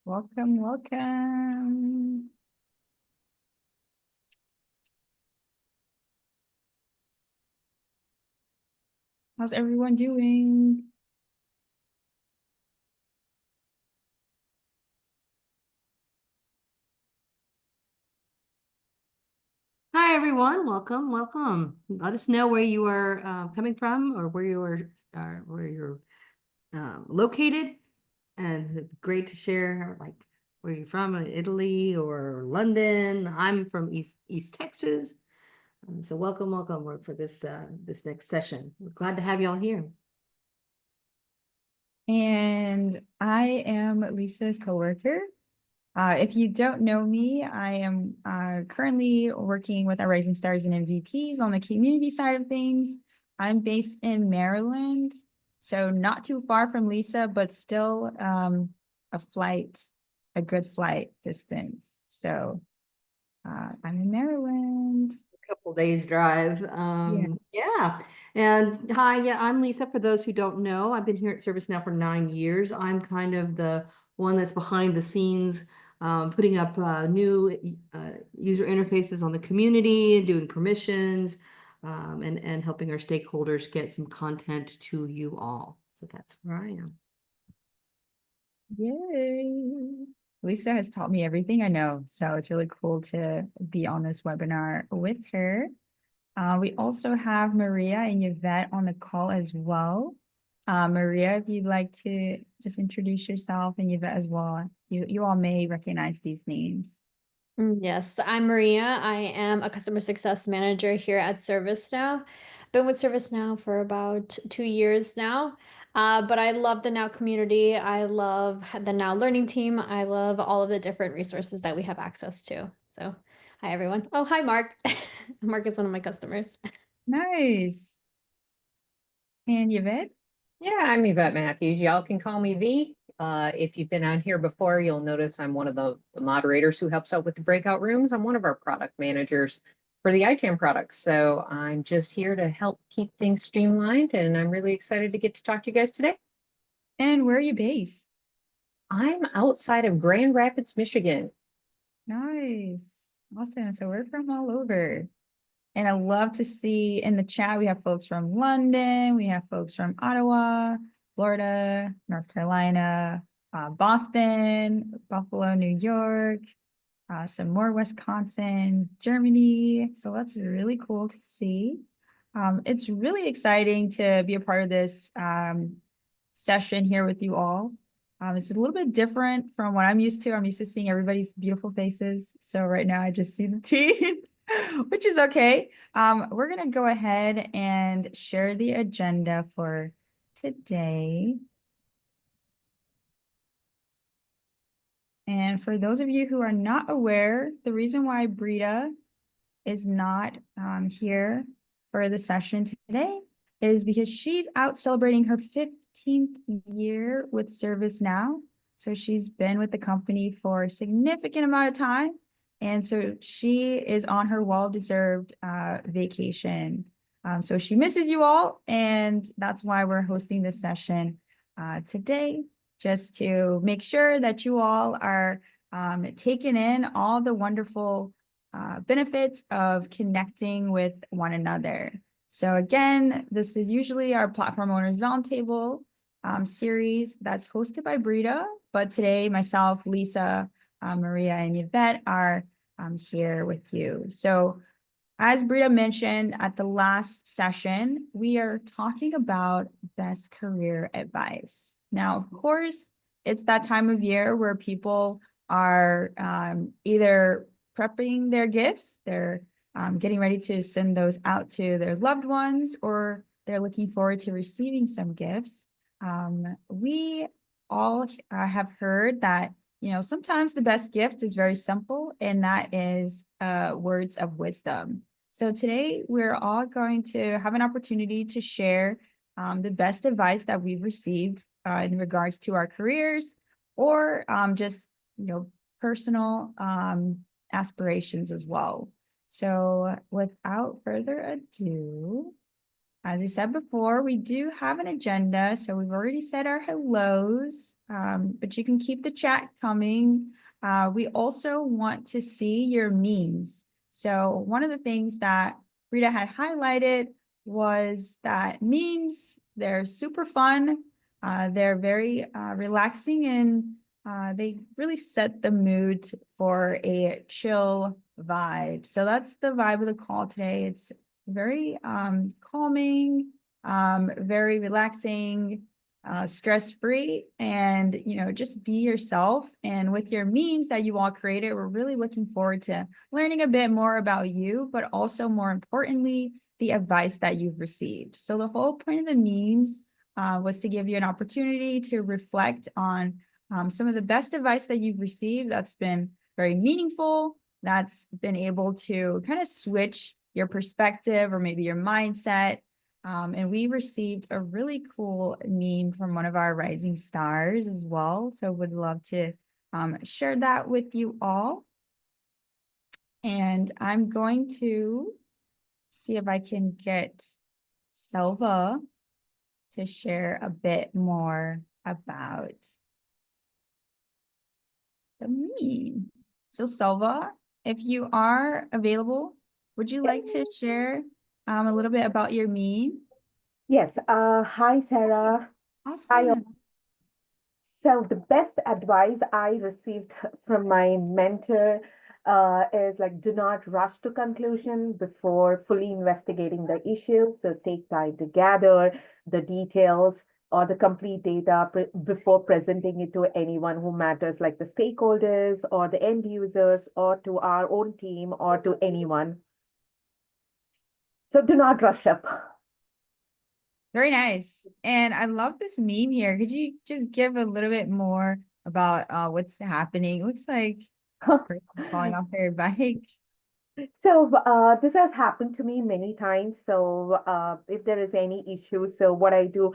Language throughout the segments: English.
Welcome, welcome. How's everyone doing? Hi, everyone. Welcome. Let us know where you are coming from or where you're located. And it'd be great to share, like, where you're from, Italy or London. I'm from East Texas. So welcome for this next session. We're glad to have you all here. And I am Lisa's coworker. If you don't know me, I am currently working with our Rising Stars and MVPs on the community side of things. I'm based in Maryland, so not too far from Lisa, but still a good flight distance. So I'm in Maryland. Couple days drive. Yeah. Yeah. And hi, yeah, I'm Lisa. For those who don't know, I've been here at ServiceNow for 9 years. I'm kind of the one that's behind the scenes, putting up new user interfaces on the community, doing permissions, and helping our stakeholders get some content to you all. So that's where I am. Yay. Lisa has taught me everything I know, so it's really cool to be on this webinar with her. We also have Maria and Yvette on the call as well. Maria, if you'd like to just introduce yourself, and Yvette as well. You all may recognize these names. Yes, I'm Maria. I am a customer success manager here at ServiceNow. Been with ServiceNow for about 2 years now. But I love the Now community. I love the Now learning team. I love all of the different resources that we have access to. So, hi everyone. Oh, hi Mark. Mark is one of my customers. Nice. And Yvette? Yeah, I'm Yvette Matthews. Y'all can call me V. If you've been on here before, you'll notice I'm one of the moderators who helps out with the breakout rooms. I'm one of our product managers for the iTam products. So I'm just here to help keep things streamlined, and I'm really excited to get to talk to you guys today. And where are you based? I'm outside of Grand Rapids, Michigan. Nice. Awesome. So we're from all over. And I love to see in the chat, we have folks from London, we have folks from Ottawa, Florida, North Carolina, Boston, Buffalo, New York, some more Wisconsin, Germany. So that's really cool to see. It's really exciting to be a part of this session here with you all. It's a little bit different from what I'm used to. I'm used to seeing everybody's beautiful faces. So right now I just see the team, which is okay. We're going to go ahead and share the agenda for today. And for those of you who are not aware, the reason why Brita is not here for the session today is because she's out celebrating her 15th year with ServiceNow. So she's been with the company for a significant amount of time. And so she is on her well-deserved vacation. So she misses you all. And that's why we're hosting this session today, just to make sure that you all are taking in all the wonderful benefits of connecting with one another. So again, this is usually our Platform Owners Roundtable series that's hosted by Brita, but today myself, Lisa, Maria, and Yvette are here with you. So as Brita mentioned at the last session, we are talking about best career advice. Now, of course, it's that time of year where people are either prepping their gifts, they're getting ready to send those out to their loved ones, or they're looking forward to receiving some gifts. We all have heard that, sometimes the best gift is very simple, and that is words of wisdom. So today we're all going to have an opportunity to share the best advice that we've received in regards to our careers, or just, personal aspirations as well. So without further ado, as I said before, we do have an agenda, so we've already said our hellos, but you can keep the chat coming. We also want to see your memes. So one of the things that Rita had highlighted was that memes, they're super fun. They're very relaxing, and they really set the mood for a chill vibe. So that's the vibe of the call today. It's very calming, very relaxing, stress-free, and just be yourself. And with your memes that you all created, we're really looking forward to learning a bit more about you, but also more importantly, the advice that you've received. So the whole point of the memes was to give you an opportunity to reflect on some of the best advice that you've received that's been very meaningful, that's been able to kind of switch your perspective or maybe your mindset. And we received a really cool meme from one of our rising stars as well. So would love to share that with you all. And I'm going to see if I can get Selva to share a bit more about the meme. So Selva, if you are available, would you like to share a little bit about your meme? Yes. Hi, Sarah. Hi. Awesome. So the best advice I received from my mentor is like, do not rush to conclusion before fully investigating the issue. So take time to gather the details or the complete data before presenting it to anyone who matters, like the stakeholders or the end users or to our own team or to anyone. So do not rush up. Very nice. And I love this meme here. Could you just give a little bit more about what's happening? It looks like a person's falling off their bike. So this has happened to me many times. So if there is any issue, so what I do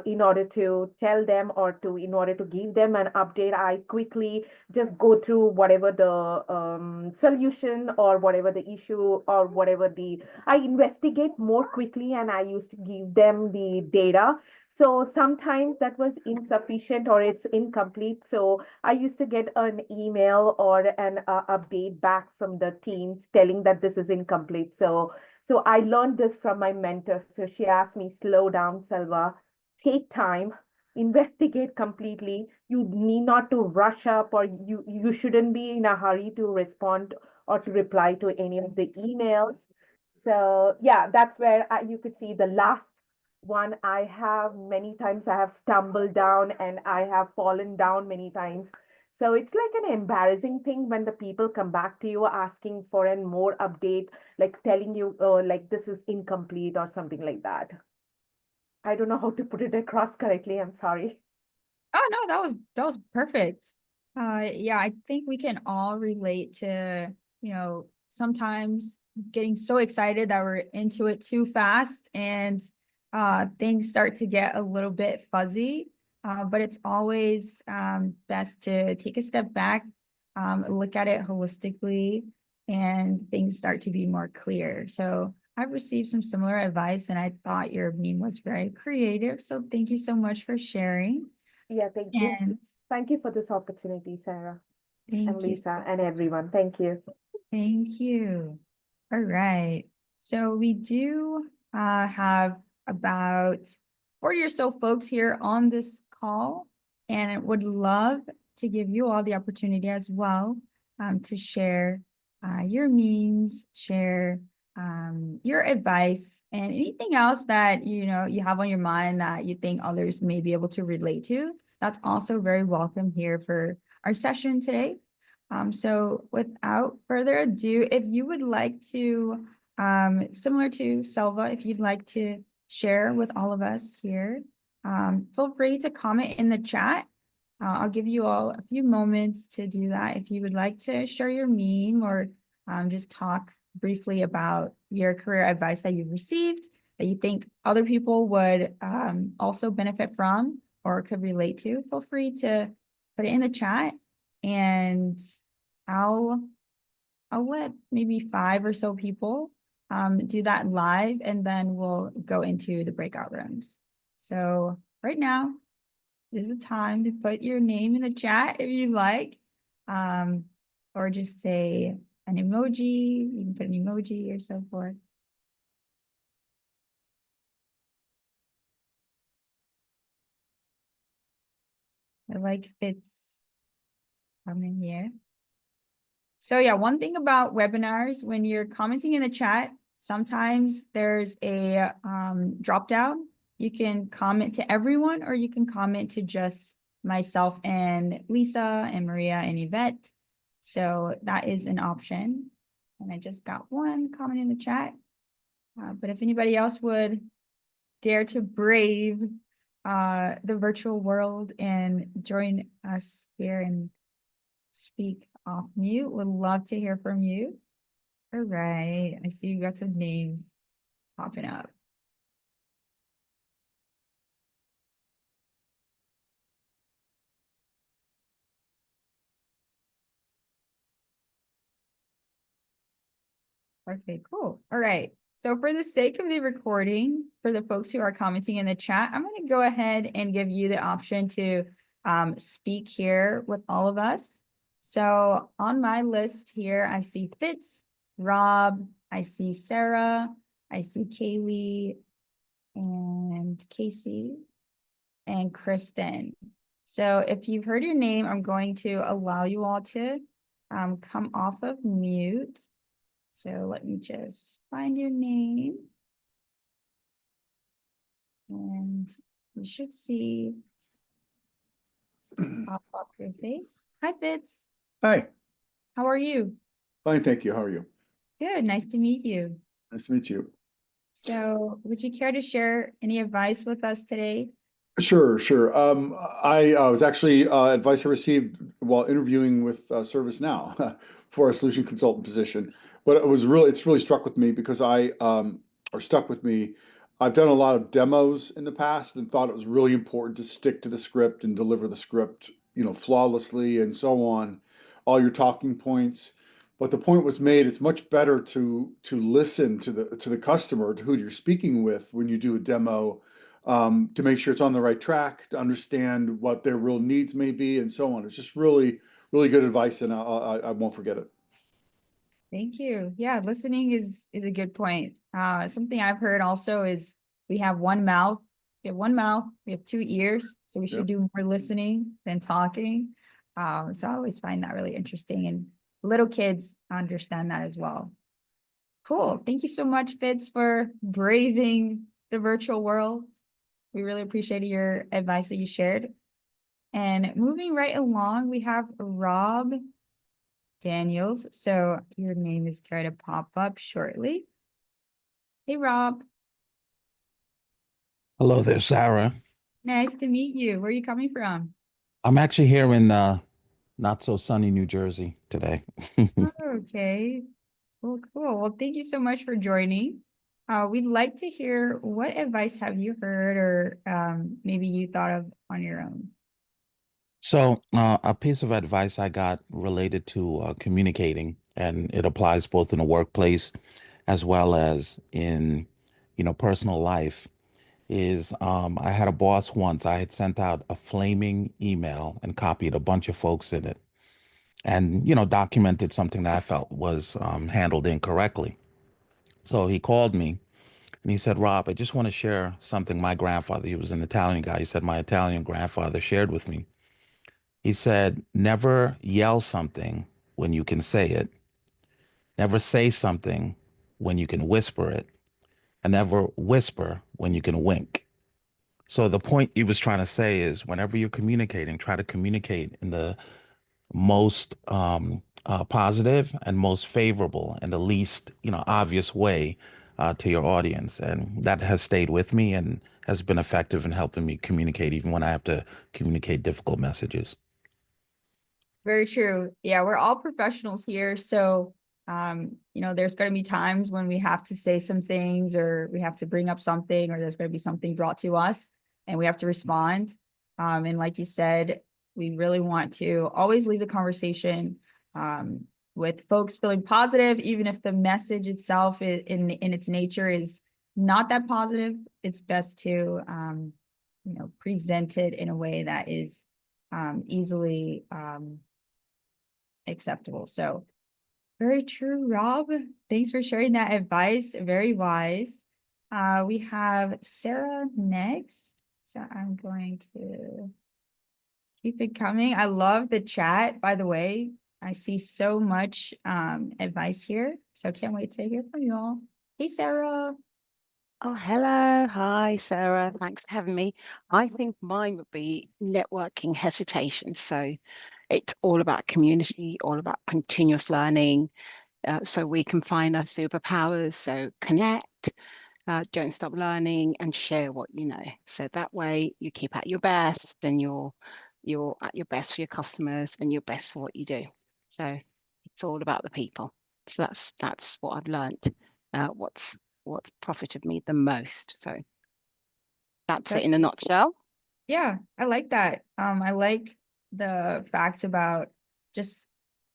in order to tell them or in order to give them an update, I quickly just go through whatever the solution or whatever the issue or whatever I investigate more quickly, and I used to give them the data. So sometimes that was insufficient or it's incomplete. So I used to get an email or an update back from the team telling that this is incomplete. So I learned this from my mentor. So she asked me, slow down, Selva, take time, investigate completely. You need not to rush up, or you shouldn't be in a hurry to respond or to reply to any of the emails. So yeah, that's where you could see the last one. I have many times I have stumbled down and I have fallen down many times. So it's like an embarrassing thing when the people come back to you asking for a more update, like telling you like this is incomplete or something like that. I don't know how to put it across correctly. I'm sorry. Oh no, that was perfect. Yeah, I think we can all relate to, sometimes getting so excited that we're into it too fast and things start to get a little bit fuzzy. But it's always best to take a step back, look at it holistically, and things start to be more clear. So I've received some similar advice, and I thought your meme was very creative. So thank you so much for sharing. Yeah, thank you. And Thank you for this opportunity, Sarah and thank you. Lisa and everyone. Thank you. Thank you. All right. So we do have about 40 or so folks here on this call, and I would love to give you all the opportunity as well to share your memes, share your advice, and anything else that you have on your mind that you think others may be able to relate to. That's also very welcome here for our session today. So without further ado, if you would like to, similar to Selva, if you'd like to share with all of us here, feel free to comment in the chat. I'll give you all a few moments to do that. If you would like to share your meme or just talk briefly about your career advice that you've received that you think other people would also benefit from or could relate to, feel free to put it in the chat, and I'll let maybe 5 or so people do that live, and then we'll go into the breakout rooms. So right now is the time to put your name in the chat if you like, or just say an emoji. You can put an emoji or so forth. I like Fitz coming here. So yeah, one thing about webinars, when you're commenting in the chat, sometimes there's a drop down. You can comment to everyone, or you can comment to just myself and Lisa and Maria and Yvette. So that is an option. And I just got one comment in the chat. But if anybody else would dare to brave the virtual world and join us here and speak off mute, would love to hear from you. All right, I see you got some names popping up. Okay, cool. All right. So for the sake of the recording, for the folks who are commenting in the chat, I'm going to go ahead and give you the option to speak here with all of us. So on my list here, I see Fitz, Rob, I see Sarah, I see Kaylee and Casey and Kristen. So if you've heard your name, I'm going to allow you all to come off of mute. So let me just find your name. And you should see pop up your face. Hi, Fitz. Hi, How are you? fine, thank you. How are you? Good. Nice to meet you. Nice to meet you. So would you care to share any advice with us today? Sure. I was actually advice I received while interviewing with ServiceNow for a solution consultant position. But it's really struck with me because or stuck with me. I've done a lot of demos in the past and thought it was really important to stick to the script and deliver the script, flawlessly and so on, all your talking points. But the point was made, it's much better to listen to the customer, to who you're speaking with when you do a demo, to make sure it's on the right track, to understand what their real needs may be, and so on. It's just really, really good advice, and I won't forget it. Thank you. Yeah, listening is a good point. Something I've heard also is we have one mouth. We have one mouth. We have two ears. So we should do more listening than talking. So I always find that really interesting, and little kids understand that as well. Cool. Thank you so much, Fitz, for braving the virtual world. We really appreciate your advice that you shared. And moving right along, we have Rob Daniels. So your name is going to pop up shortly. Hey, Rob. Hello there, Sarah. Nice to meet you. Where are you coming from? I'm actually here in not so sunny New Jersey today. Okay. Cool. Well, thank you so much for joining. We'd like to hear, what advice have you heard, or maybe you thought of on your own? So, a piece of advice I got related to communicating, and it applies both in the workplace as well as in, personal life, is I had a boss once. I had sent out a flaming email and copied a bunch of folks in it, and documented something that I felt was handled incorrectly. So he called me and he said, Rob, I just want to share something my grandfather, he was an Italian guy. He said, my Italian grandfather shared with me. He said, never yell something when you can say it. Never say something when you can whisper it. And never whisper when you can wink. So the point he was trying to say is, whenever you're communicating, try to communicate in the most positive and most favorable and the least, obvious way to your audience. And that has stayed with me and has been effective in helping me communicate, even when I have to communicate difficult messages. Very true. Yeah, we're all professionals here. So, there's going to be times when we have to say some things, or we have to bring up something, or there's going to be something brought to us and we have to respond. And like you said, we really want to always leave the conversation with folks feeling positive, even if the message itself in its nature is not that positive, it's best to present it in a way that is easily acceptable. So very true, Rob. Thanks for sharing that advice. Very wise. We have Sarah next. So I'm going to keep it coming. I love the chat, by the way. I see so much advice here. So can't wait to hear from you all. Hey, Sarah. Oh, hello. Hi, Sarah. Thanks for having me. I think mine would be networking hesitation. So it's all about community, all about continuous learning. So we can find our superpowers. So connect, don't stop learning, and share what you know. So that way you keep at your best, and you're at your best for your customers, and you're best for what you do. So it's all about the people. So that's what I've learned. What's profited me the most. So that's it in a nutshell. Yeah, I like that. I like the fact about just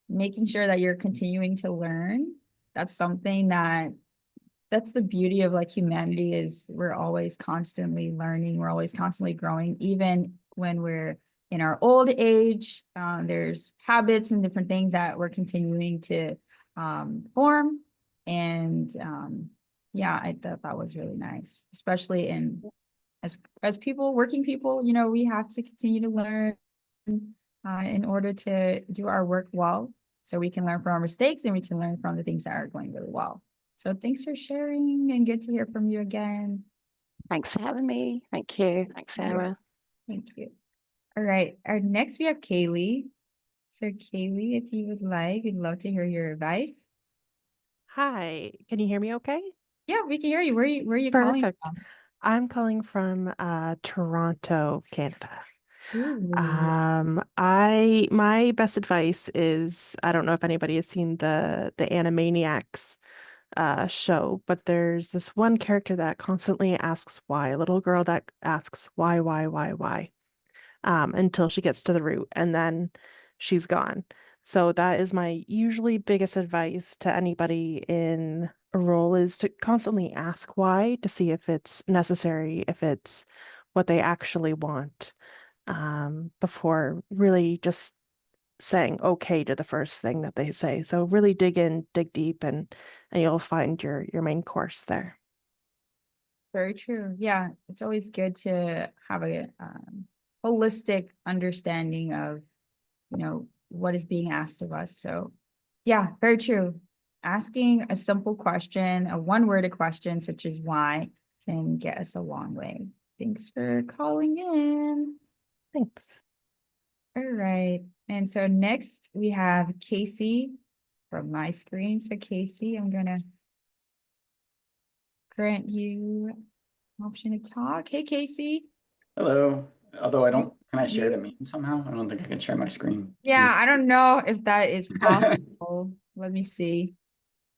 making sure that you're continuing to learn. That's something that's the beauty of like humanity is we're always constantly learning. We're always constantly growing, even when we're in our old age. There's habits and different things that we're continuing to form. And yeah, I thought that was really nice, especially as people, working people, we have to continue to learn in order to do our work well. So we can learn from our mistakes and we can learn from the things that are going really well. So thanks for sharing and good to hear from you again. Thanks for having me. Thank you. Thanks, Sarah. Thank you. All right. Next we have Kaylee. So Kaylee, if you would like, we'd love to hear your advice. Hi, can you hear me okay? Yeah, we can hear you. Where are you calling Perfect. from? I'm calling from Toronto, Canada. Ooh. My best advice is I don't know if anybody has seen the Animaniacs show, but there's this one character that constantly asks why, a little girl that asks why, until she gets to the root and then she's gone. So that is my usually biggest advice to anybody in a role is to constantly ask why to see if it's necessary, if it's what they actually want, before really just saying okay to the first thing that they say. So really dig in, dig deep, and you'll find your main course there. Very true. Yeah, it's always good to have a holistic understanding of, what is being asked of us. So, yeah, very true. Asking a simple question, a one-worded question, such as why, can get us a long way. Thanks for calling in. Thanks. All right. And so next we have Casey from my screen. So Casey, I'm gonna grant you option to talk. Hey, Casey. Hello. Although I don't, can I Nice to share the meet you. meme somehow? I don't think I can share my screen. Yeah, I don't know if that is possible. Let me see.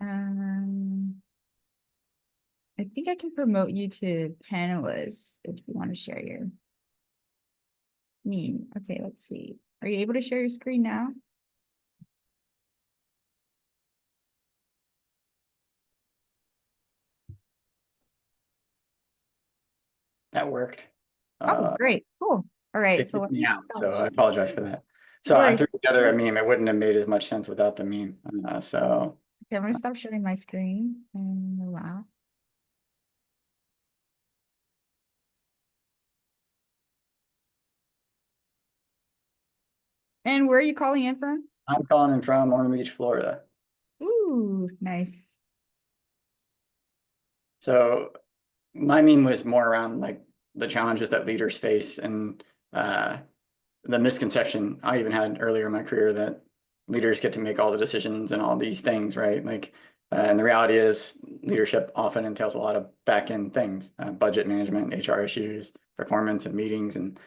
I think I can promote you to panelists if you want to share your meme. Okay, let's see. Are you able to share your screen now? That worked. Oh, great. Cool. All right. It So kicked let me me out, stop. so I apologize for that. No So I worries. threw together a meme. It wouldn't have made as much sense without the meme. So Okay, I'm gonna stop sharing my screen and allow. And where are you calling in from? I'm calling in from Ormond Beach, Florida. Ooh, nice. So my meme was more around like the challenges that leaders face and the misconception I even had earlier in my career that leaders get to make all the decisions and all these things, right? Like, and the reality is leadership often entails a lot of back end things, budget management, HR issues, performance and meetings and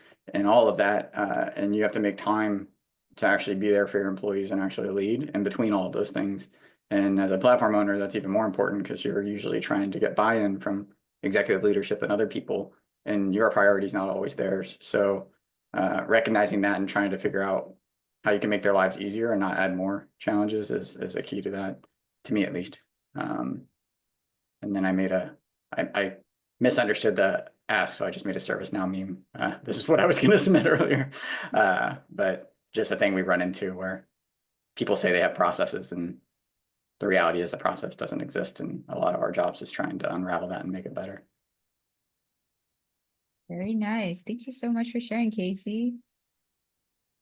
all of that. And you have to make time to actually be there for your employees and actually lead in between all of those things. And as a platform owner, that's even more important because you're usually trying to get buy-in from executive leadership and other people, and your priority is not always theirs. So recognizing that and trying to figure out how you can make their lives easier and not add more challenges is a key to that, to me at least. And then I misunderstood the ask, so I just made a ServiceNow meme. This is what I was going to submit earlier. But just a thing we run into where people say they have processes, and the reality is the process doesn't exist. And a lot of our jobs is trying to unravel that and make it better. Very nice. Thank you so much for sharing, Casey.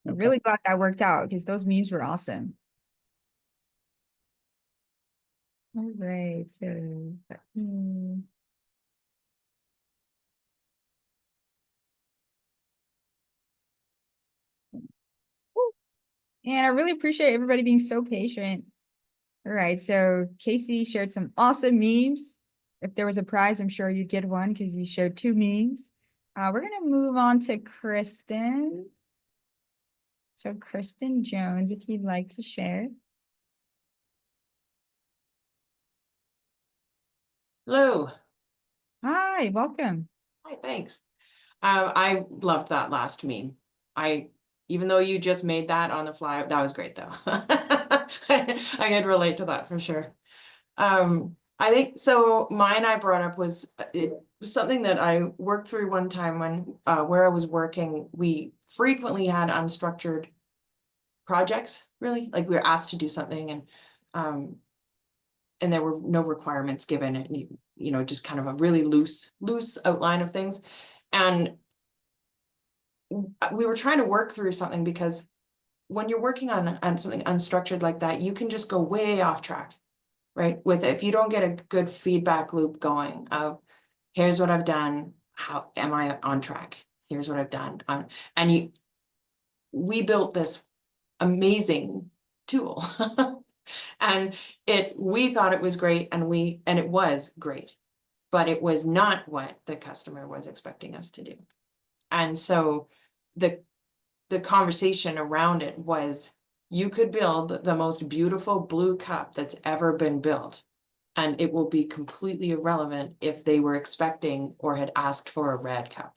No I'm really glad that worked out because those memes were awesome. All right, so and I really appreciate everybody being so patient. All right, so Casey shared some awesome memes. If there was a prize, I'm sure you'd get one because you shared 2 memes. We're gonna move on to Kristen. So Kristen Jones, if you'd like to share. Hello. Hi, welcome. Hi, thanks. I loved that last meme. Even though you just made that on the fly, that was great though. I could relate to that for sure. I think so. Mine I brought up was it was something that I worked through one time when where I was working. We frequently had unstructured projects, really, like we were asked to do something and there were no requirements given, and you know, just kind of a really loose outline of things. And we were trying to work through something because when you're working on something unstructured like that, you can just go way off track, right? With if you don't get a good feedback loop going of here's what I've done, how am I on track? Here's what I've done. And we built this amazing tool. And we thought it was great, and it was great, but it was not what the customer was expecting us to do. And so the conversation around it was, you could build the most beautiful blue cup that's ever been built, and it will be completely irrelevant if they were expecting or had asked for a red cup.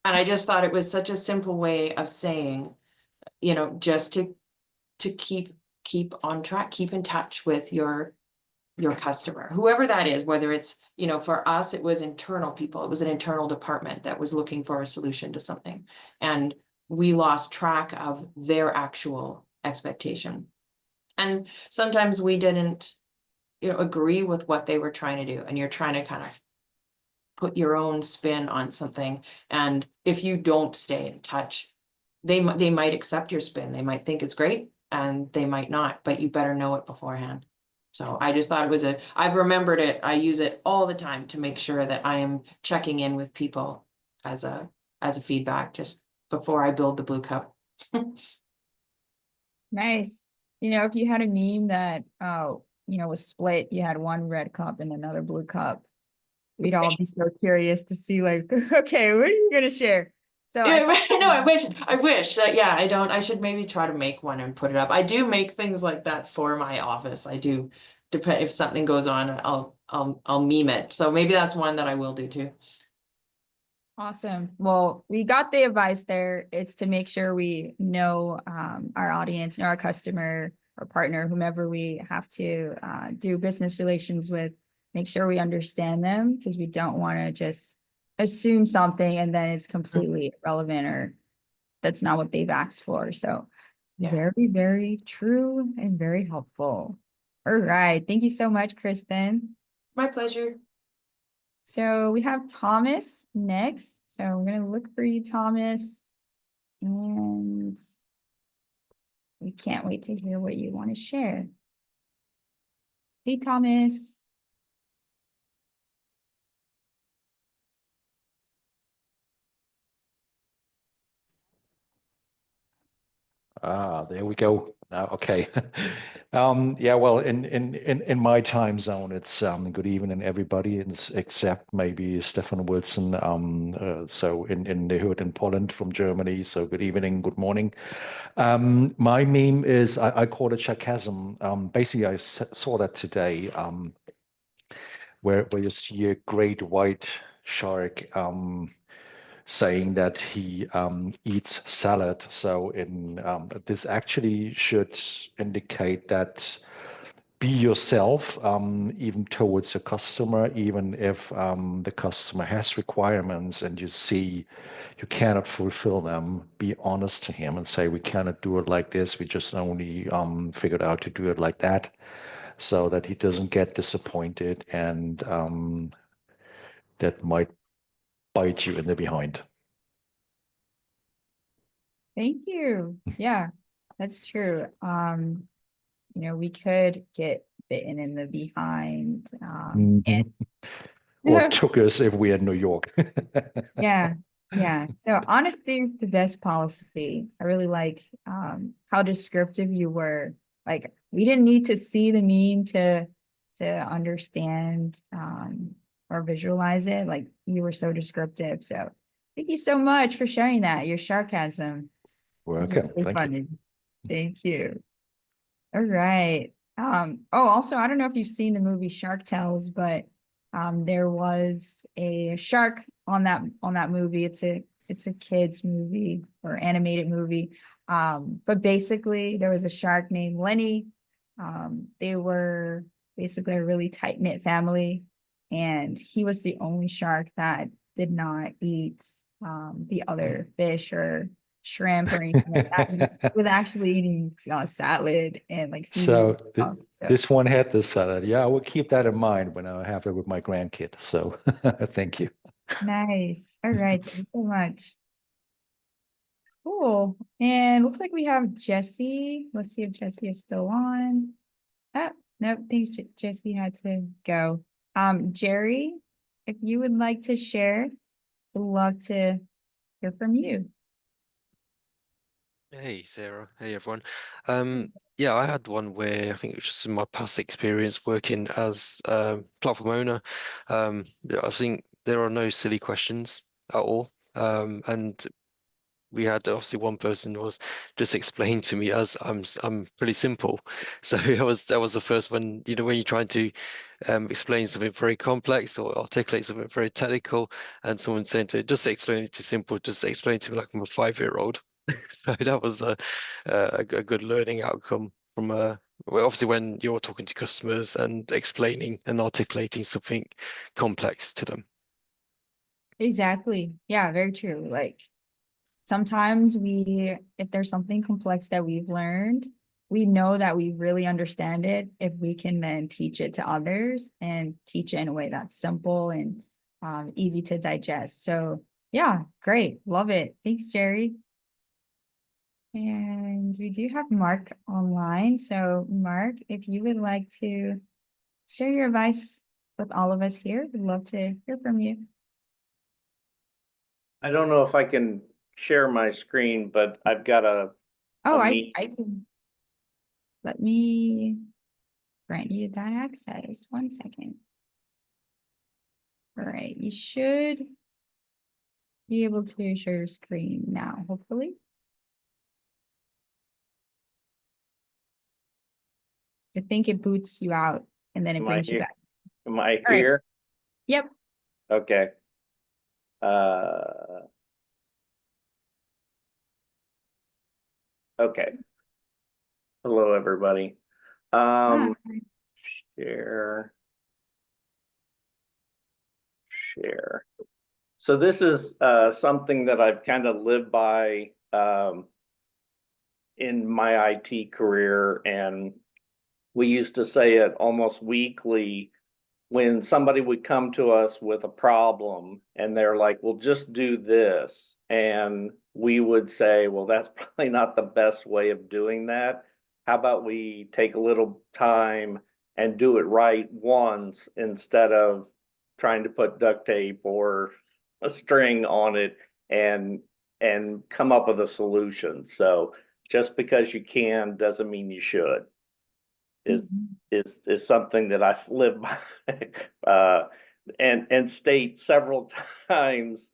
And I just thought it was such a simple way of saying, you know, just to keep on track, keep in touch with your customer, whoever that is, whether it's, you know, for us, it was internal people. It was an internal department that was looking for a solution to something. And we lost track of their actual expectation. And sometimes we didn't, you know, agree with what they were trying to do. And you're trying to kind of put your own spin on something. And if you don't stay in touch, they might accept your spin. They might think it's great and they might not, but you better know it beforehand. So I just thought it was I've remembered it. I use it all the time to make sure that I am checking in with people as a feedback just before I build the blue cup. Nice. You know, if you had a meme that, you know, was split, you had one red cup and another blue cup, we'd all be so curious to see like, okay, what are you going to share? So no, I wish that, yeah, I should maybe try to make one and put it up. I do make things like that for my office. I do, depend if something goes on, I'll meme it. So maybe that's one that I will do too. Awesome. Well, we got the advice there. It's to make sure we know our audience, know our customer or partner, whomever we have to do business relations with, make sure we understand them, because we don't want to just assume something and then it's completely irrelevant or that's not what they've asked for. So Yeah. very, very true and very helpful. All right. Thank you so much, Kristen. My pleasure. So we have Thomas next. So I'm going to look for you, Thomas. And we can't wait to hear what you want to share. Hey, Thomas. There we go. Okay. Yeah, well, in my time zone, it's good evening, everybody, except maybe Stefan Wilson. So in the hood in Poland from Germany. So good evening, good morning. My meme is I call it sarcasm. Basically, I saw that today. Where you see a great white shark saying that he eats salad. So this actually should indicate that be yourself, even towards the customer, even if the customer has requirements and you see you cannot fulfill them, be honest to him and say, we cannot do it like this. We just only figured out to do it like that, so that he doesn't get disappointed and that might bite you in the behind. Thank you. Yeah, that's true. We could get bitten in the behind. Mhm. Or took us if we're in New York. Yeah, yeah. So honesty is the best policy. I really like how descriptive you were. Like we didn't need to see the meme to understand or visualize it. Like you were so descriptive. So thank you so much for sharing that. Your sarcasm is Welcome. really Thank you. funny. Thank you. All right. Also, I don't know if you've seen the movie Shark Tales, but there was a shark on that movie. It's a kids movie or animated movie. But basically there was a shark named Lenny. They were basically a really tight-knit family, and he was the only shark that did not eat the other fish or shrimp or anything like that. He was actually eating salad and like seaweed. So So this one had the salad. Yeah, I will keep that in mind when I have it with my grandkid. So thank you. nice. All right. Thank you so much. Cool. And looks like we have Jesse. Let's see if Jesse is still on. Ah, nope. Thanks, Jesse had to go. Jerry, if you would like to share, we'd love to hear from you. Hey Sarah, hey everyone. Yeah, I had one where I think it was just in my past experience working as platform owner. Yeah, I think there are no silly questions at all. And we had obviously one person was just explained to me as I'm pretty simple. So that was the first one, when you're trying to explain something very complex or articulate something very technical, and someone saying to just explain it too simple, just explain it to me like I'm a 5-year-old. So that was a good learning outcome from well, obviously when you're talking to customers and explaining and articulating something complex to them. Exactly. Yeah, very true. Like sometimes if there's something complex that we've learned, we know that we really understand it if we can then teach it to others and teach it in a way that's simple and easy to digest. So yeah, great. Love it. Thanks, Jerry. And we do have Mark online. So Mark, if you would like to share your advice with all of us here, we'd love to hear from you. I don't know if I can share my screen, but I've got Oh, meet. I can. Let me grant you that access. 1 second. All right, you should be able to share your screen now, hopefully. I think it boots you out and then it Am I brings you here? back. Am I All right. here? Yep. Okay. Okay. Hello, everybody. Ah, Share. So this is something that I've kind of lived by in my IT career, and we used to say it almost weekly when somebody would come to us with a problem and they're like, well, just do this. And we would say, well, that's probably not the best way of doing that. How about we take a little time and do it right once instead of trying to put duct tape or a string on it and come up with a solution. So just because you can doesn't mean you should. Is something that I've lived by and state several times,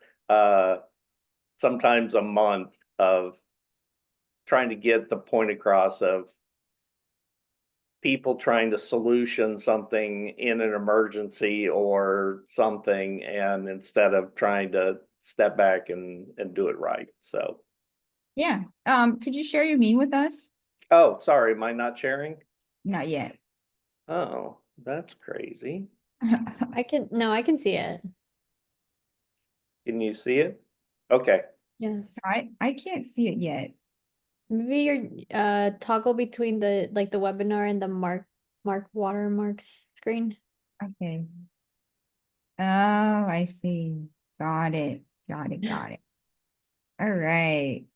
sometimes a month, of trying to get the point across of people trying to solution something in an emergency or something, and instead of trying to step back and do it right. So, Yeah. Could you share your meme with us? oh, sorry, am I not sharing? Not yet. Oh, that's crazy. I can see it. Can you see it? Okay. Yes. I can't see it yet. Maybe your toggle between the webinar and the mark watermark screen. Okay. Oh, I see. Got it. Got it. Got it. All right.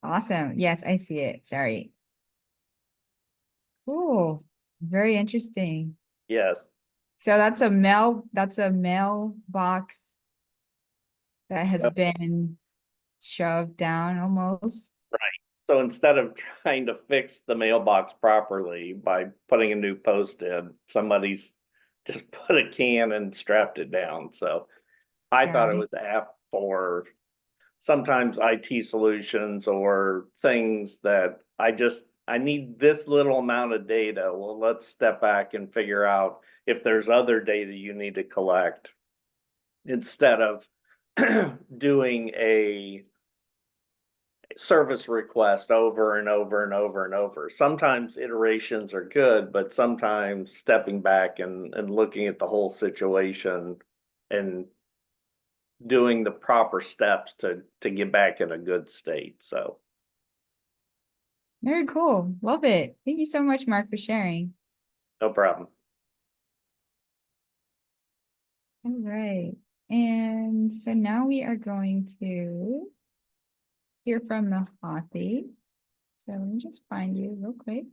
Awesome. Yes, I see it. Sorry. Cool. Very interesting. Yes. So that's a mailbox that has Yep. been shoved down almost. Right. So instead of trying to fix the mailbox properly by putting a new post in, somebody's just put a can and strapped it down. So I thought Got it it. was apt for sometimes IT solutions or things that I need this little amount of data. Well, let's step back and figure out if there's other data you need to collect instead of doing a service request over and over and over and over. Sometimes iterations are good, but sometimes stepping back and looking at the whole situation and doing the proper steps to get back in a good state. So Very cool. Love it. Thank you so much, Mark, for sharing. no problem. All right. And so now we are going to hear from Mahati. So let me just find you real quick.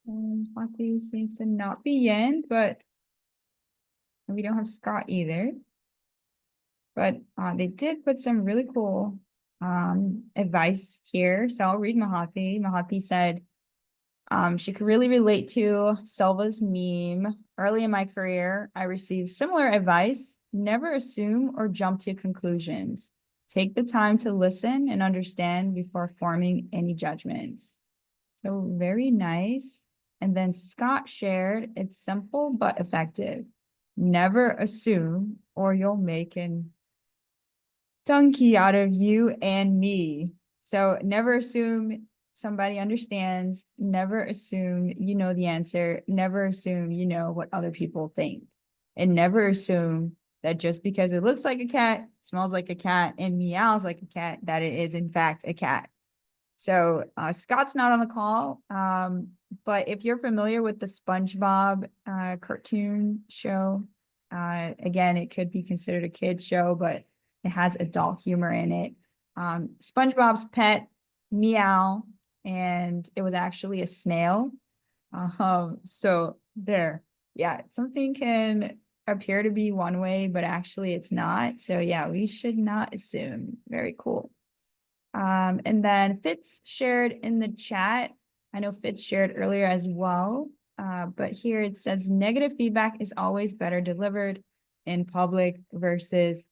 Mahati seems to not be in, but we don't have Scott either. But they did put some really cool advice here. So I'll read Mahati. Mahati said, she could really relate to Selva's meme. Early in my career, I received similar advice. Never assume or jump to conclusions. Take the time to listen and understand before forming any judgments. So very nice. And then Scott shared, it's simple but effective. Never assume or you'll make an donkey out of you and me. So never assume somebody understands, never assume you know the answer, never assume you know what other people think, and never assume that just because it looks like a cat, smells like a cat, and meows like a cat, that it is in fact a cat. So Scott's not on the call, but if you're familiar with the SpongeBob cartoon show, again, it could be considered a kid show, but it has adult humor in it. SpongeBob's pet, Meow, and it was actually a snail. So there, yeah, something can appear to be one way, but actually it's not. So yeah, we should not assume. Very cool. And then Fitz shared in the chat. I know Fitz shared earlier as well. But here it says negative feedback is always better delivered in public versus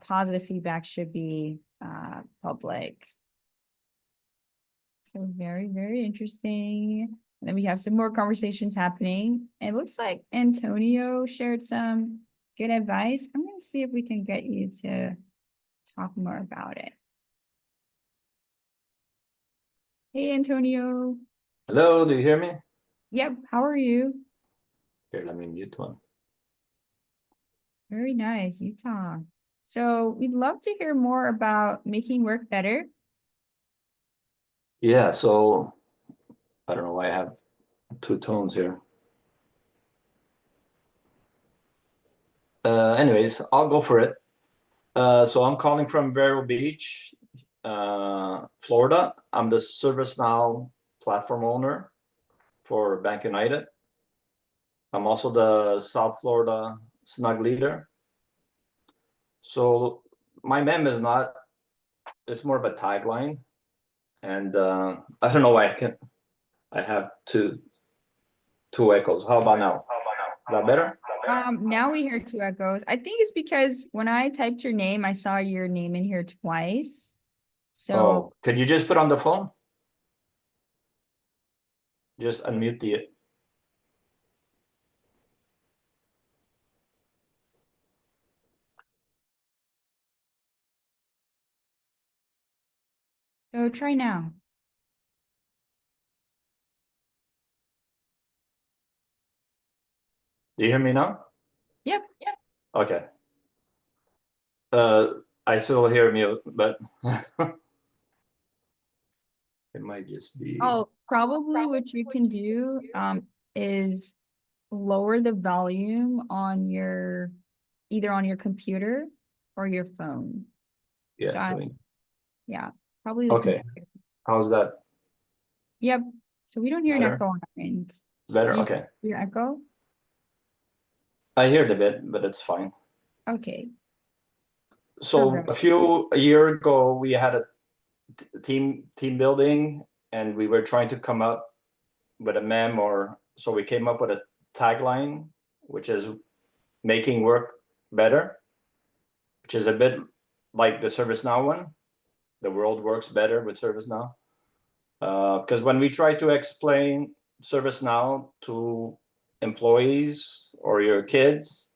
positive feedback should be public. So very, very interesting. And then we have some more conversations happening. It looks like Antonio shared some good advice. I'm going to see if we can get you to talk more about it. Hey, Antonio. Hello, do you hear me? Yep, how are you? Here, let me mute one. Very nice, Utah. So we'd love to hear more about making work better. Yeah, so I don't know why I have two tones here. Anyways, I'll go for it. So I'm calling from Vero Beach, Florida. I'm the ServiceNow platform owner for Bank United. I'm also the South Florida Snug leader. So my mem is not, it's more of a tagline. And I don't know why I have two echoes. How about now? Is that better? Now we hear two echoes. I think it's because when I typed your name, I saw your name in here twice. So Oh, could you just put on the phone? Just unmute the So try now. Do you hear me now? Yep. Okay. I still hear mute, but it might just be. Oh, probably what you can do is lower the volume on your either on your computer or your phone. So Yeah. yeah, probably the Okay. computer. How's that? Yep. So we don't hear an Better? echo on our end. Better? Do you Okay. hear echo? I hear the bit, but it's fine. Okay. So a year ago, we had a team building, and we were trying to come up with a meme, or so we came up with a tagline, which is making work better, which is a bit like the ServiceNow one. The world works better with ServiceNow. Because when we try to explain ServiceNow to employees or your kids,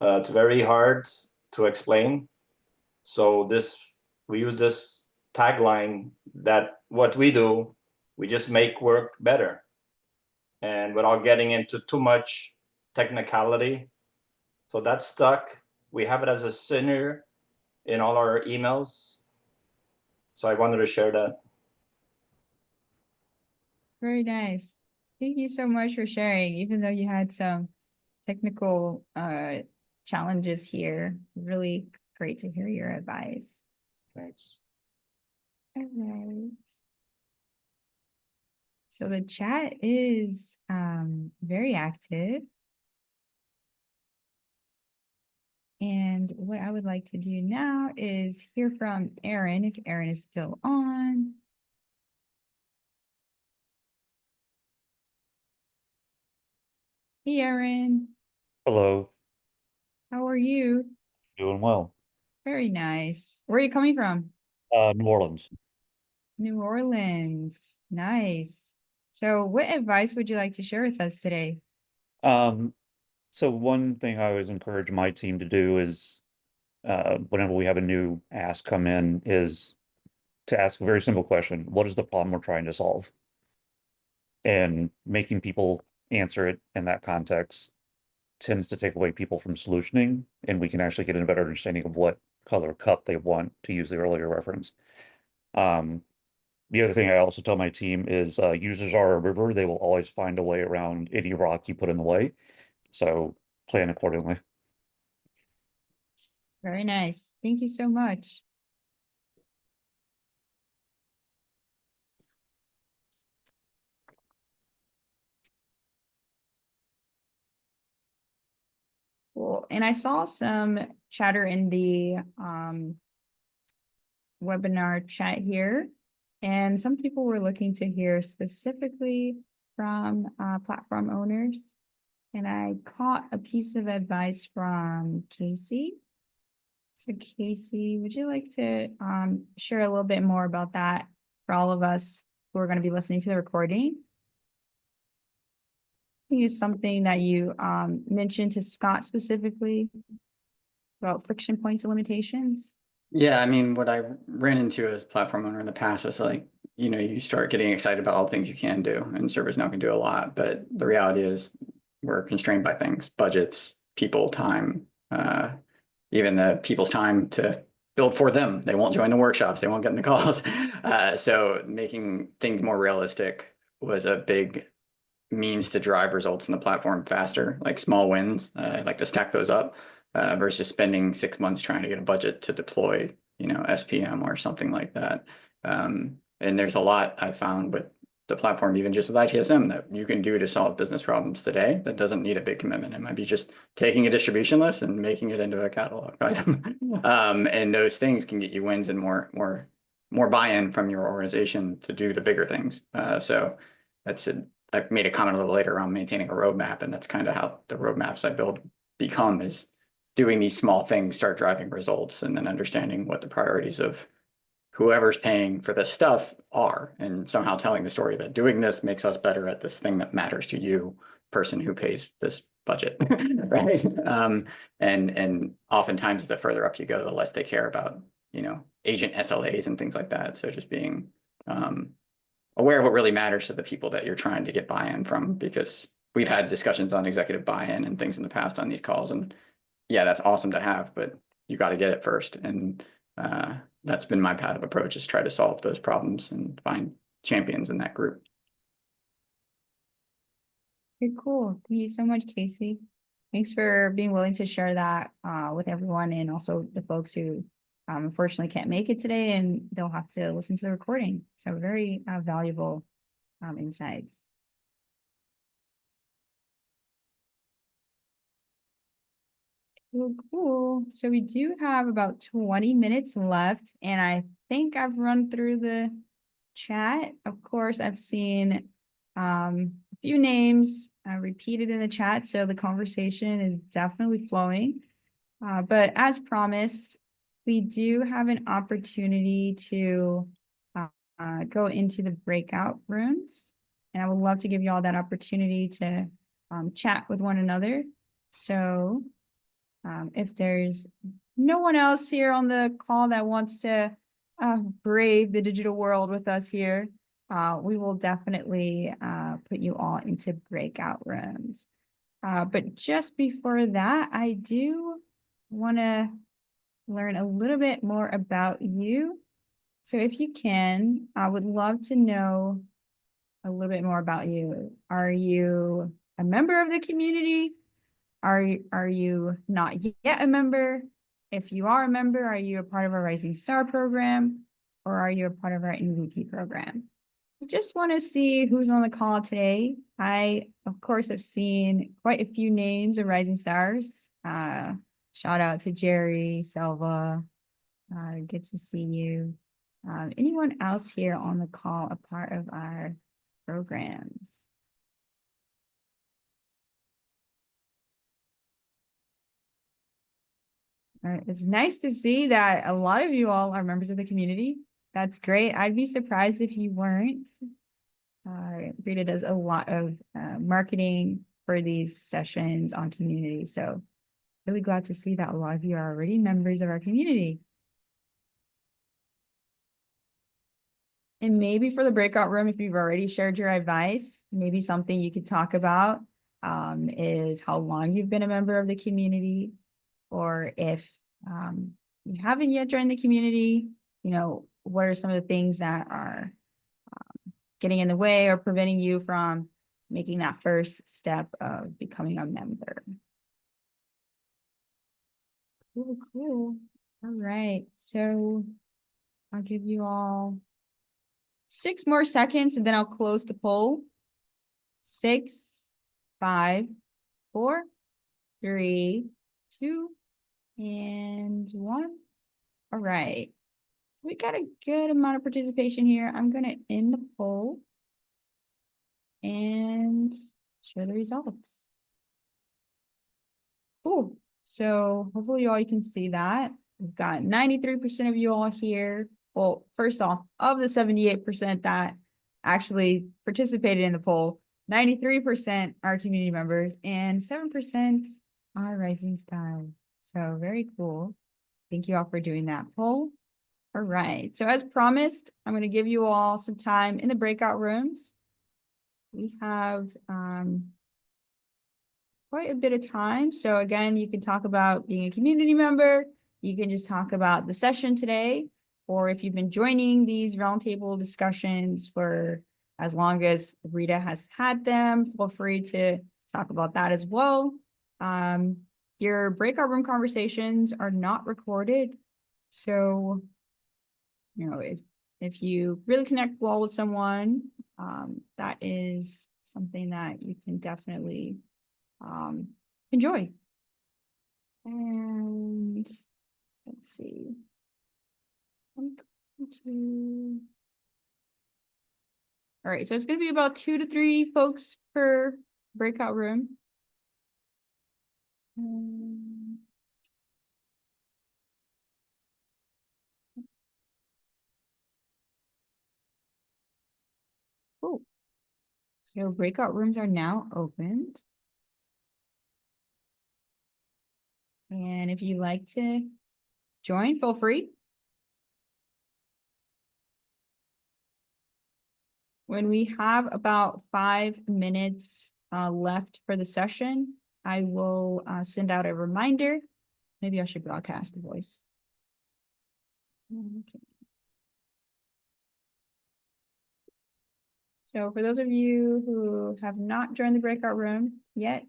it's very hard to explain. So we use this tagline that what we do, we just make work better. And without getting into too much technicality. So that's stuck. We have it as a signature in all our emails. So I wanted to share that. Very nice. Thank you so much for sharing, even though you had some technical challenges here. Really great to hear your advice. Thanks. All right. So the chat is very active. And what I would like to do now is hear from Aaron, if Aaron is still on. Hey, Aaron. Hello, How are you? doing well. Very nice. Where are you coming from? New Orleans. New Orleans. Nice. So what advice would you like to share with us today? Um, so one thing I always encourage my team to do is whenever we have a new ask come in is to ask a very simple question. What is the problem we're trying to solve? And making people answer it in that context tends to take away people from solutioning, and we can actually get a better understanding of what color cup they want, to use the earlier reference. Um, The other thing I also tell my team is users are a river. They will always find a way around any rock you put in the way. So plan accordingly. Very nice. Thank you so much. Cool. And I saw some chatter in the webinar chat here, and some people were looking to hear specifically from platform owners. And I caught a piece of advice from Casey. So Casey, would you like to share a little bit more about that for all of us who are going to be listening to the recording? I think it's something that you mentioned to Scott specifically about friction points and limitations. Yeah, I mean, what I ran into as platform owner in the past was like, you start getting excited about all the things you can do, and ServiceNow can do a lot, but the reality is we're constrained by things, budgets, people, time, even the people's time to build for them. They won't join the workshops, they won't get in the calls. So making things more realistic was a big means to drive results in the platform faster, like small wins. I like to stack those up versus spending 6 months trying to get a budget to deploy, SPM or something like that. And there's a lot I found with the platform, even just with ITSM, that you can do to solve business problems today that doesn't need a big commitment. It might be just taking a distribution list and making it into a catalog item. And those things can get you wins and more buy-in from your organization to do the bigger things. So I made a comment a little later around maintaining a roadmap, and that's kind of how the roadmaps I build become, is doing these small things, start driving results, and then understanding what the priorities of whoever's paying for this stuff are, and somehow telling the story that doing this makes us better at this thing that matters to you, person who pays this budget, right? And oftentimes the further up you go, the less they care about agent SLAs and things like that. So just being aware of what really matters to the people that you're trying to get buy-in from, because we've had discussions on executive buy-in and things in the past on these calls, and yeah, that's awesome to have, but you got to get it first. And that's been my path of approach, is try to solve those problems and find champions in that group. Very cool. Thank you so much, Casey. Thanks for being willing to share that with everyone, and also the folks who unfortunately can't make it today, and they'll have to listen to the recording. So very valuable insights. Cool. So we do have about 20 minutes left, and I think I've run through the chat. Of course, I've seen a few names repeated in the chat, so the conversation is definitely flowing. But as promised, we do have an opportunity to go into the breakout rooms, and I would love to give you all that opportunity to chat with one another. So if there's no one else here on the call that wants to brave the digital world with us here, we will definitely put you all into breakout rooms. But just before that, I do want to learn a little bit more about you. So if you can, I would love to know a little bit more about you. Are you a member of the community? Are you not yet a member? If you are a member, are you a part of our Rising Star program, or are you a part of our MVP program? I just want to see who's on the call today. I, of course, have seen quite a few names of Rising Stars. Shout out to Jerry, Selva. Good to see you. Anyone else here on the call a part of our programs? All right. It's nice to see that a lot of you all are members of the community. That's great. I'd be surprised if you weren't. Rita does a lot of marketing for these sessions on community. So really glad to see that a lot of you are already members of our community. And maybe for the breakout room, if you've already shared your advice, maybe something you could talk about is how long you've been a member of the community, or if you haven't yet joined the community, what are some of the things that are getting in the way or preventing you from making that first step of becoming a member. Cool. All right, so I'll give you all 6 more seconds and then I'll close the poll. 6, 5, 4, 3, 2, and 1. All right. We got a good amount of participation here. I'm going to end the poll and share the results. Cool. So hopefully you all can see that. We've got 93% of you all here. Well, first off, of the 78% that actually participated in the poll, 93% are community members and 7% are Rising Star. So very cool. Thank you all for doing that poll. All right. So as promised, I'm going to give you all some time in the breakout rooms. We have quite a bit of time. So again, you can talk about being a community member. You can just talk about the session today, or if you've been joining these roundtable discussions for as long as Rita has had them, feel free to talk about that as well. Your breakout room conversations are not recorded. So, if you really connect well with someone, that is something that you can definitely enjoy. And let's see. All right, so it's going to be about 2 to 3 folks per breakout room. Cool. So breakout rooms are now opened. And if you'd like to join, feel free. when we have about 5 minutes left for the session, I will send out a reminder. Maybe I should broadcast the voice. Okay. So for those of you who have not joined the breakout room yet,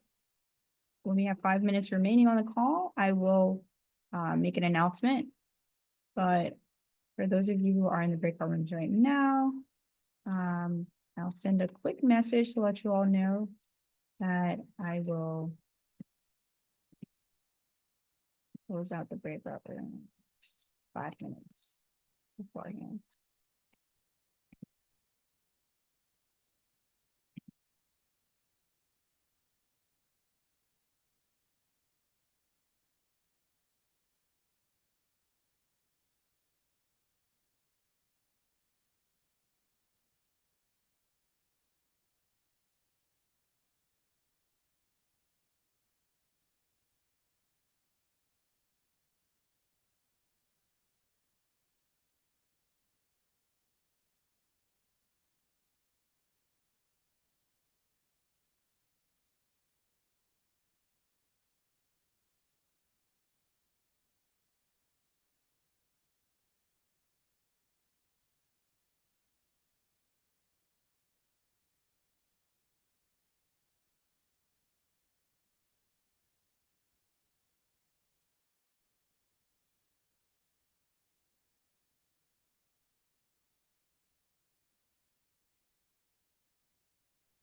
when we have 5 minutes remaining on the call, I will make an announcement. But for those of you who are in the breakout rooms right now, I'll send a quick message to let you all know that I will close out the breakout room 5 minutes beforehand.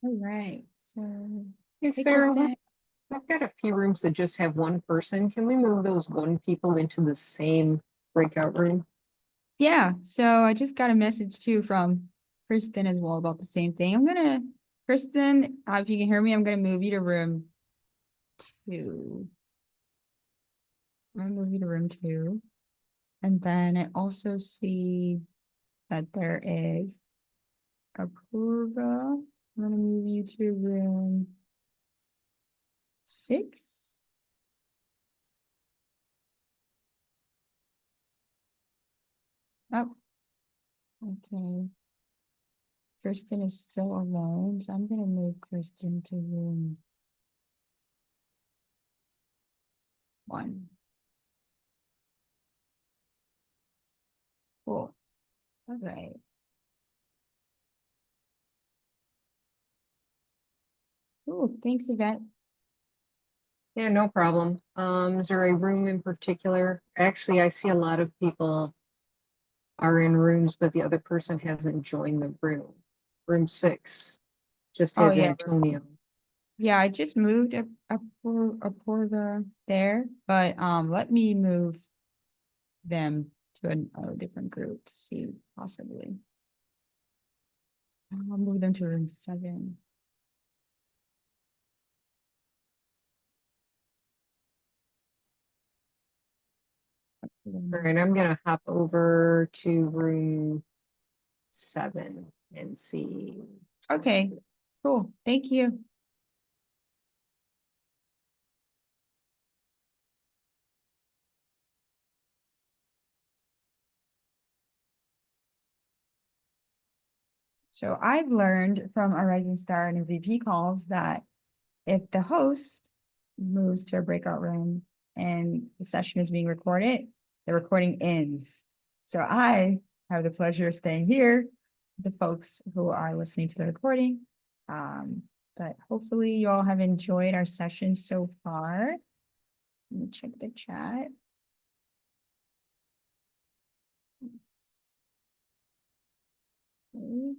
All right, so Hey, hey, Sarah, Kristen. I've got a few rooms that just have one person. Can we move those one people into the same breakout room? Yeah, so I just got a message too from Kristen as well about the same thing. Kristen, if you can hear me, I'm gonna move you to room 2. I'm gonna move you to room 2. And then I also see that there is Apurva. I'm gonna move you to room 6. Oh, okay. Kristen is still alone, so I'm gonna move Kristen to room 1. Cool. All right. Cool. Thanks, Yvette. Yeah, no problem. Is there a room in particular? Actually, I see a lot of people are in rooms, but the other person hasn't joined the room. Room 6 just Oh has yeah. Antonio. Yeah, I just moved Apurva there, but let me move them to a different group to see possibly. I'll move them to room 7. All right, I'm gonna hop over to room 7 and see. Okay, cool. Thank you. So I've learned from our Rising Star and VP calls that if the host moves to a breakout room and the session is being recorded, the recording ends. So I have the pleasure of staying here, with the folks who are listening to the recording. But hopefully you all have enjoyed our session so far. Let me check the chat. Okay.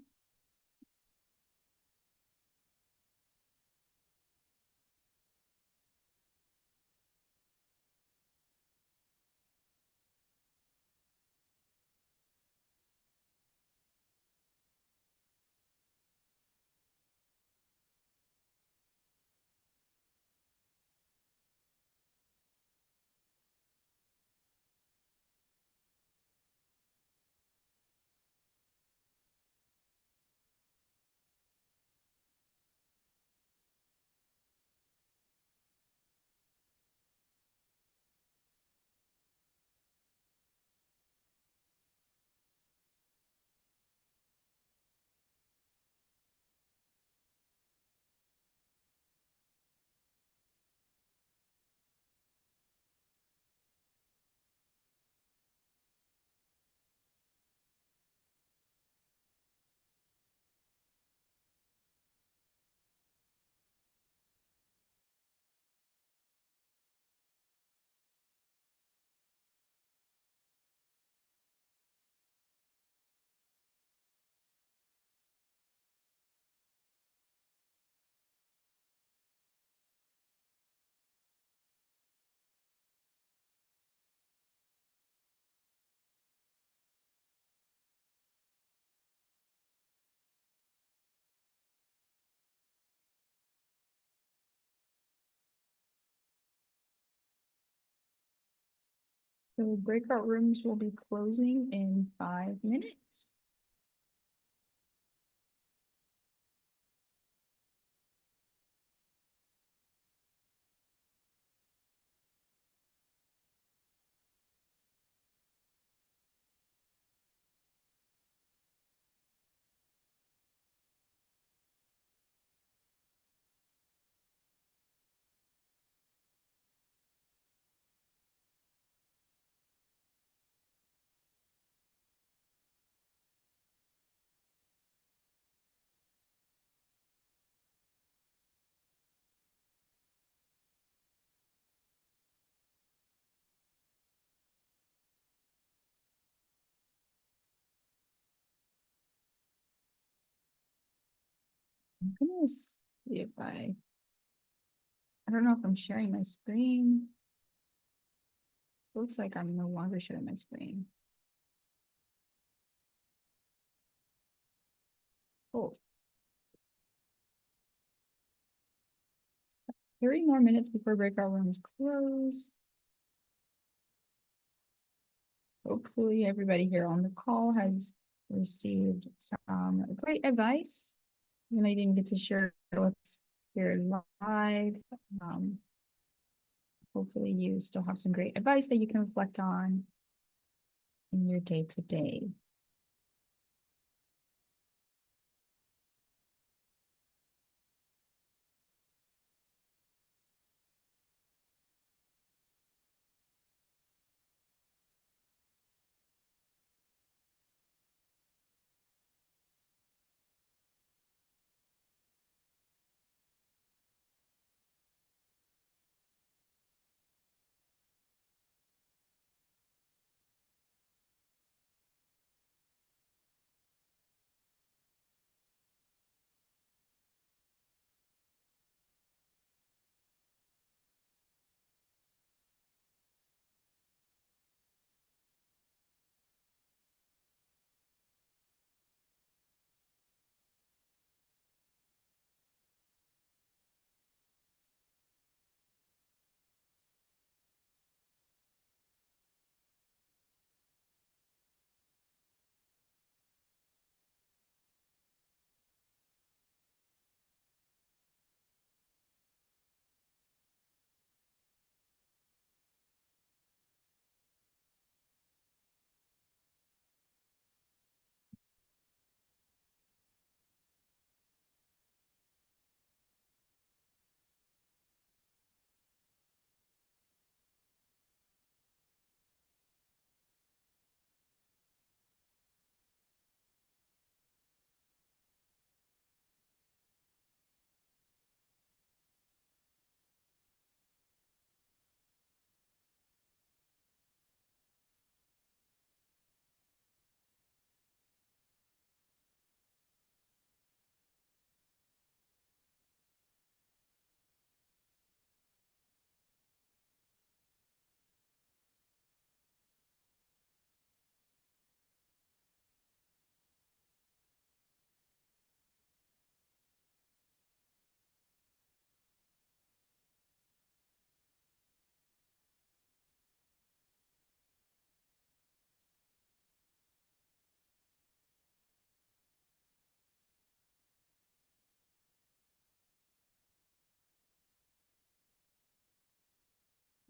So breakout rooms will be closing in 5 minutes. I'm gonna see if I don't know if I'm sharing my screen. Looks like I'm no longer sharing my screen. Oh. 30 more minutes before breakout rooms close. Hopefully everybody here on the call has received some great advice. Even though I didn't get to share it with us here live. Hopefully you still have some great advice that you can reflect on in your day-to-day.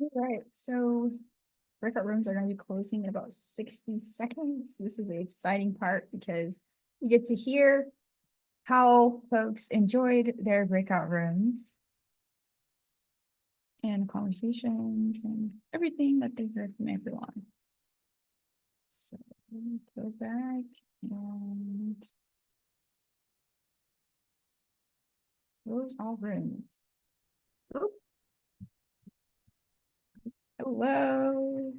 All right, so breakout rooms are going to be closing in about 60 seconds. This is the exciting part because we get to hear how folks enjoyed their breakout rooms and conversations and everything that they heard from everyone. So let me go back and close all rooms. Oop. Hello.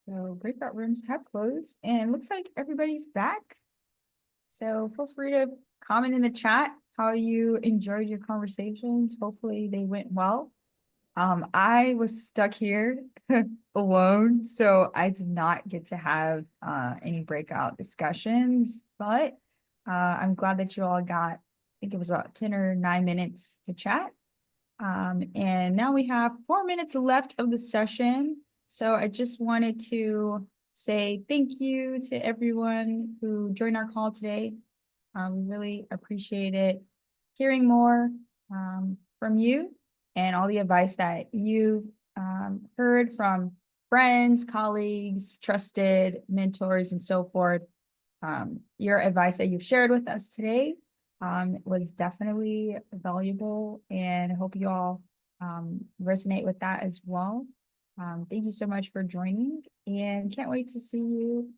So breakout rooms have closed and looks like everybody's back. So feel free to comment in the chat how you enjoyed your conversations. Hopefully they went well. I was stuck here alone, so I did not get to have any breakout discussions, but I'm glad that you all got, I think it was about 10 or 9 minutes to chat. And now we have 4 minutes left of the session. So I just wanted to say thank you to everyone who joined our call today. We really appreciate it. Hearing more from you and all the advice that you've heard from friends, colleagues, trusted mentors, and so forth. Your advice that you've shared with us today was definitely valuable, and I hope you all resonate with that as well. Thank you so much for joining, and can't wait to see you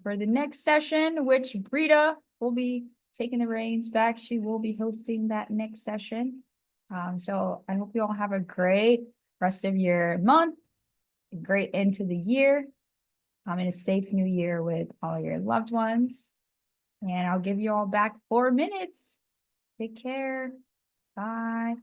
for the next session, which Brita will be taking the reins back. She will be hosting that next session. So I hope you all have a great rest of your month, a great end to the year, and a safe new year with all your loved ones. And I'll give you all back 4 minutes. Take care. Bye.